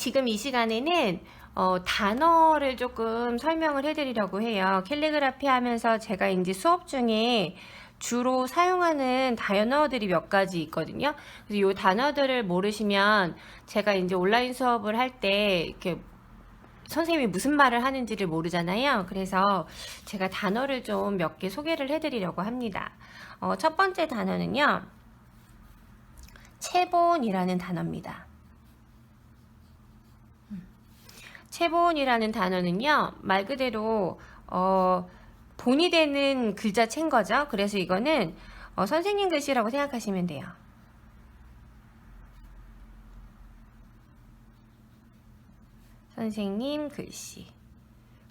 지금 이 시간에는 단어를 조금 설명을 해드리려고 해요. 캘리그라피 하면서 제가 이제 수업 중에 주로 사용하는 단어들이 몇 가지 있거든요. 그래서 이 단어들을 모르시면 제가 이제 온라인 수업을 할 때 이렇게 선생님이 무슨 말을 하는지를 모르잖아요. 그래서 제가 단어를 좀 몇 개 소개를 해드리려고 합니다. 첫 번째 단어는요, 체본이라는 단어입니다. 체본이라는 단어는요, 말 그대로 본이 되는 글자체인 거죠. 그래서 이거는 선생님 글씨라고 생각하시면 돼요. 선생님 글씨.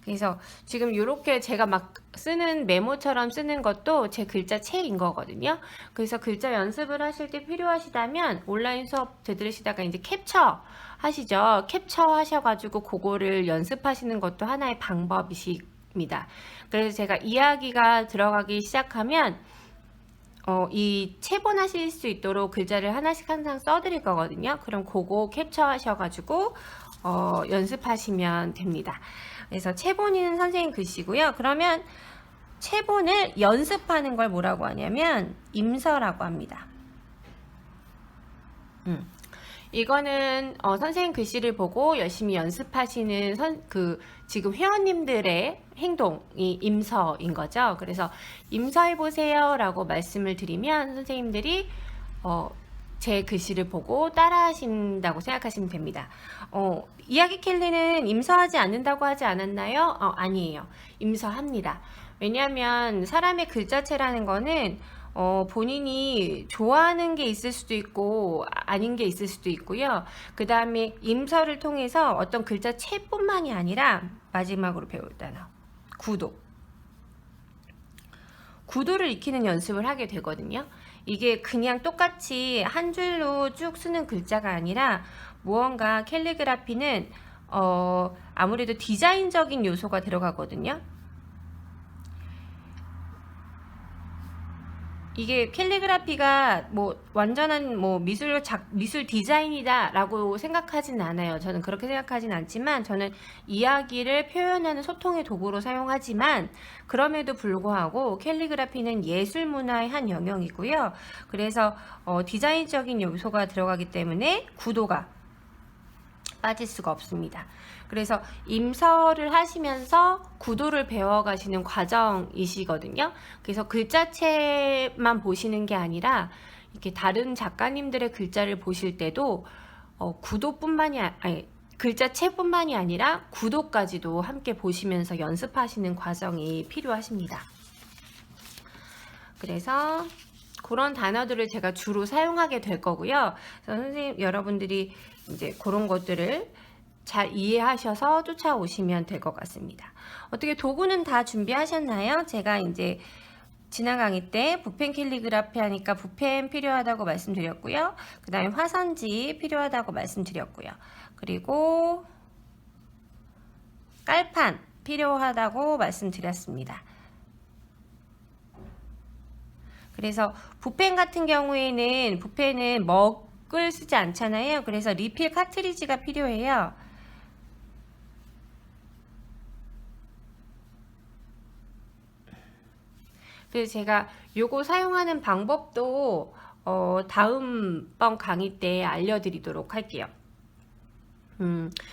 그래서 지금 이렇게 제가 막 쓰는 메모처럼 쓰는 것도 제 글자체인 거거든요. 그래서 글자 연습을 하실 때 필요하시다면 온라인 수업 들으시다가 이제 캡처 하시죠. 캡처 하셔가지고 그거를 연습하시는 것도 하나의 방법이십니다. 그래서 제가 이야기가 들어가기 시작하면 이 체본하실 수 있도록 글자를 하나씩 항상 써드릴 거거든요. 그럼 그거 캡처 하셔가지고 연습하시면 됩니다. 그래서 체본이는 선생님 글씨고요. 그러면 체본을 연습하는 걸 뭐라고 하냐면 임서라고 합니다. 이거는 선생님 글씨를 보고 열심히 연습하시는 지금 회원님들의 행동이 임서인 거죠. 그래서 임서해보세요 라고 말씀을 드리면 선생님들이 제 글씨를 보고 따라 하신다고 생각하시면 됩니다. 이야기 캘리는 임서하지 않는다고 하지 않았나요? 아니에요. 임서합니다. 왜냐하면 사람의 글자체라는 거는 본인이 좋아하는 게 있을 수도 있고 아닌 게 있을 수도 있고요. 그 다음에 임서를 통해서 어떤 글자체뿐만이 아니라 마지막으로 배울 단어 구도를 익히는 연습을 하게 되거든요. 이게 그냥 똑같이 한 줄로 쭉 쓰는 글자가 아니라 무언가 캘리그라피는 아무래도 디자인적인 요소가 들어가거든요. 이게 캘리그라피가 뭐 완전한 뭐 미술 디자인이다 라고 생각하진 않아요. 저는 그렇게 생각하진 않지만 저는 이야기를 표현하는 소통의 도구로 사용하지만 그럼에도 불구하고 캘리그라피는 예술 문화의 한 영역이고요. 그래서 디자인적인 요소가 들어가기 때문에 구도가 빠질 수가 없습니다. 그래서 임서를 하시면서 구도를 배워가시는 과정이시거든요. 그래서 글자체만 보시는 게 아니라 이렇게 다른 작가님들의 글자를 보실 때도 글자체뿐만이 아니라 구도까지도 함께 보시면서 연습하시는 과정이 필요하십니다. 그래서 그런 단어들을 제가 주로 사용하게 될 거고요. 그래서 선생님 여러분들이 이제 그런 것들을 잘 이해하셔서 쫓아오시면 될 것 같습니다. 어떻게 도구는 다 준비하셨나요? 제가 이제 지난 강의 때 붓펜 캘리그라피 하니까 붓펜 필요하다고 말씀드렸고요. 그 다음에 화선지 필요하다고 말씀드렸고요. 그리고 깔판 필요하다고 말씀드렸습니다. 그래서 붓펜 같은 경우에는 붓펜은 먹을 쓰지 않잖아요. 그래서 리필 카트리지가 필요해요. 그래서 제가 요거 사용하는 방법도 다음번 강의 때 알려드리도록 할게요.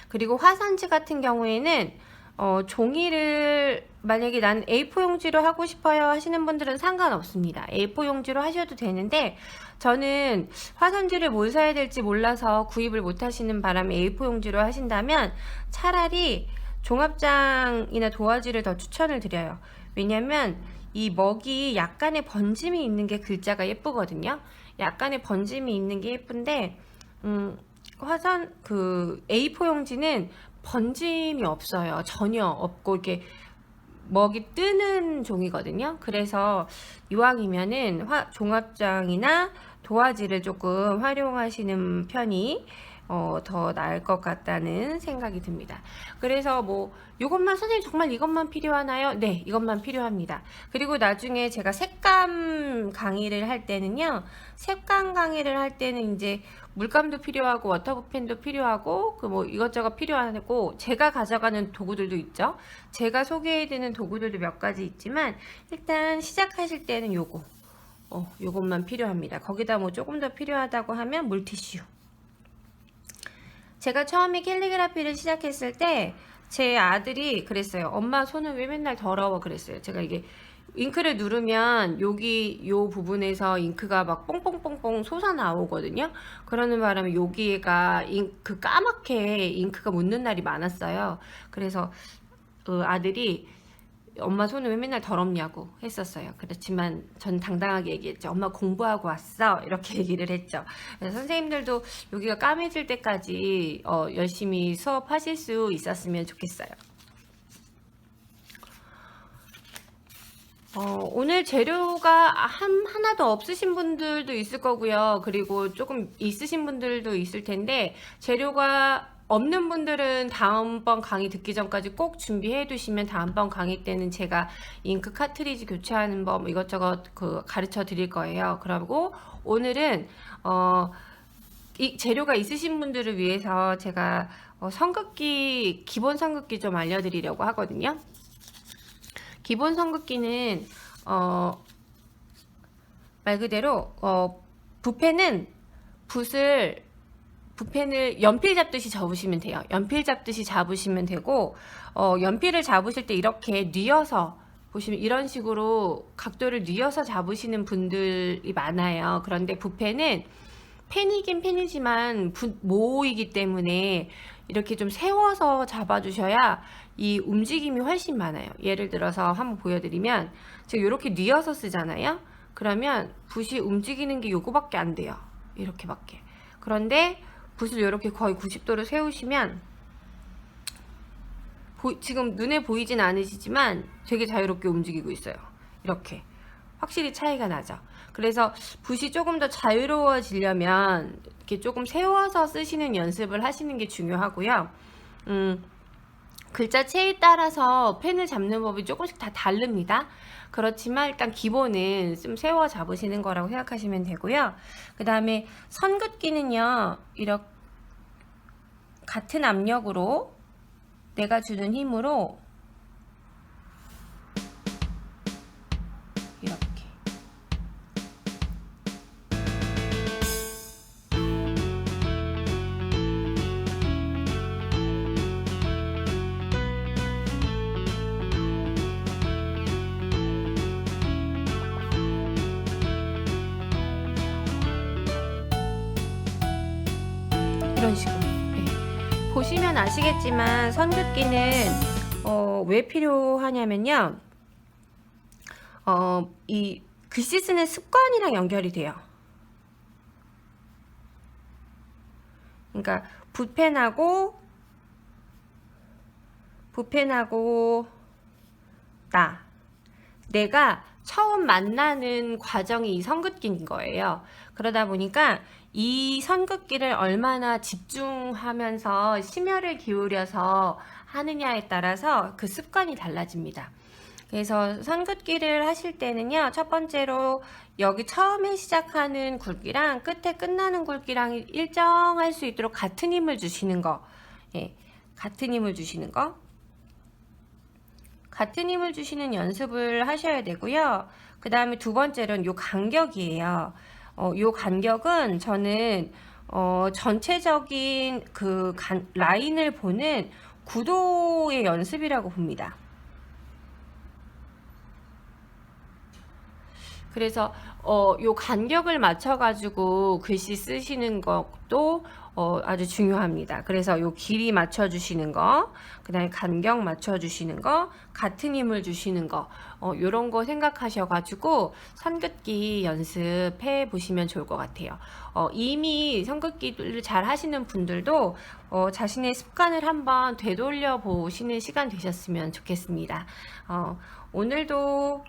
그리고 화선지 같은 경우에는 종이를 만약에 난 A4 용지로 하고 싶어요 하시는 분들은 상관없습니다. A4 용지로 하셔도 되는데 저는 화선지를 뭘 사야 될지 몰라서 구입을 못 하시는 바람에 A4 용지로 하신다면 차라리 종합장이나 도화지를 더 추천을 드려요. 왜냐면 이 먹이 약간의 번짐이 있는 게 글자가 예쁘거든요. 약간의 번짐이 있는 게 예쁜데 A4 용지는 번짐이 없어요. 전혀 없고 이렇게 먹이 뜨는 종이거든요. 그래서 이왕이면은 종합장이나 도화지를 조금 활용하시는 편이 더 나을 것 같다는 생각이 듭니다. 그래서 뭐 이것만 선생님 정말 이것만 필요하나요? 네, 이것만 필요합니다. 그리고 나중에 제가 색감 강의를 할 때는요, 색감 강의를 할 때는 이제 물감도 필요하고 워터북펜도 필요하고 그 뭐 이것저것 필요하고 제가 가져가는 도구들도 있죠. 제가 소개해드리는 도구들도 몇 가지 있지만 일단 시작하실 때는 요것만 필요합니다. 거기다 뭐 조금 더 필요하다고 하면 물티슈. 제가 처음에 캘리그라피를 시작했을 때 제 아들이 그랬어요. 엄마 손은 왜 맨날 더러워 그랬어요. 제가 이게 잉크를 누르면 여기 요 부분에서 잉크가 막 뽕뽕뽕뽕 솟아 나오거든요. 그러는 바람에 여기가 잉크 까맣게 잉크가 묻는 날이 많았어요. 그래서 아들이 엄마 손은 왜 맨날 더럽냐고 했었어요. 그렇지만 전 당당하게 얘기했죠. 엄마 공부하고 왔어. 이렇게 얘기를 했죠. 그래서 선생님들도 여기가 까매질 때까지 열심히 수업하실 수 있었으면 좋겠어요. 오늘 재료가 하나도 없으신 분들도 있을 거고요. 그리고 조금 있으신 분들도 있을 텐데 재료가 없는 분들은 다음번 강의 듣기 전까지 꼭 준비해 두시면 다음번 강의 때는 제가 잉크 카트리지 교체하는 법 이것저것 가르쳐 드릴 거예요. 그리고 오늘은 이 재료가 있으신 분들을 위해서 제가 선긋기 기본 선긋기 좀 알려드리려고 하거든요. 기본 선긋기는 말 그대로 붓펜을 연필 잡듯이 접으시면 돼요. 연필 잡듯이 잡으시면 되고 연필을 잡으실 때 이렇게 뉘어서 보시면 이런 식으로 각도를 뉘어서 잡으시는 분들이 많아요. 그런데 붓펜은 펜이긴 펜이지만 모이기 때문에 이렇게 좀 세워서 잡아주셔야 이 움직임이 훨씬 많아요. 예를 들어서 한번 보여드리면 제가 이렇게 뉘어서 쓰잖아요. 그러면 붓이 움직이는 게 요거밖에 안 돼요. 이렇게밖에. 그런데 붓을 이렇게 거의 90도로 세우시면 지금 눈에 보이진 않으시지만 되게 자유롭게 움직이고 있어요. 이렇게 확실히 차이가 나죠. 그래서 붓이 조금 더 자유로워지려면 이렇게 조금 세워서 쓰시는 연습을 하시는 게 중요하고요. 글자체에 따라서 펜을 잡는 법이 조금씩 다 다릅니다. 그렇지만 일단 기본은 좀 세워 잡으시는 거라고 생각하시면 되고요. 그 다음에 선긋기는요, 이렇게 같은 압력으로 내가 주는 힘으로 이렇게 이런 식으로 보시면 아시겠지만 선긋기는 왜 필요하냐면요. 이 글씨 쓰는 습관이랑 연결이 돼요. 그러니까 붓펜하고 내가 처음 만나는 과정이 이 선긋기인 거예요. 그러다 보니까 이 선긋기를 얼마나 집중하면서 심혈을 기울여서 하느냐에 따라서 그 습관이 달라집니다. 그래서 선긋기를 하실 때는요, 첫 번째로 여기 처음에 시작하는 굵기랑 끝에 끝나는 굵기랑 일정할 수 있도록 같은 힘을 주시는 거. 예, 같은 힘을 주시는 거. 같은 힘을 주시는 연습을 하셔야 되고요. 그 다음에 두 번째로는 요 간격이에요. 요 간격은 저는 전체적인 그 라인을 보는 구도의 연습이라고 봅니다. 그래서 요 간격을 맞춰 가지고 글씨 쓰시는 것도 아주 중요합니다. 그래서 요 길이 맞춰 주시는 거, 그 다음에 간격 맞춰 주시는 거, 같은 힘을 주시는 거, 요런 거 생각하셔 가지고 선긋기 연습해 보시면 좋을 것 같아요. 이미 선긋기를 잘 하시는 분들도 자신의 습관을 한번 되돌려 보시는 시간 되셨으면 좋겠습니다. 오늘도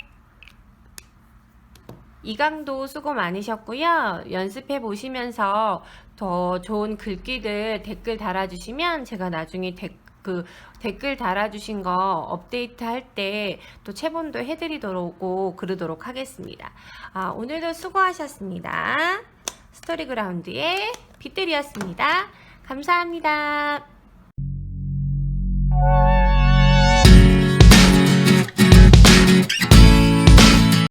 이강도 수고 많으셨고요. 연습해 보시면서 더 좋은 글귀들 댓글 달아주시면 제가 나중에 댓글 달아주신 거 업데이트 할 때 또 체본도 해드리도록 그러도록 하겠습니다. 오늘도 수고하셨습니다. 스토리그라운드의 빛들이었습니다. 감사합니다.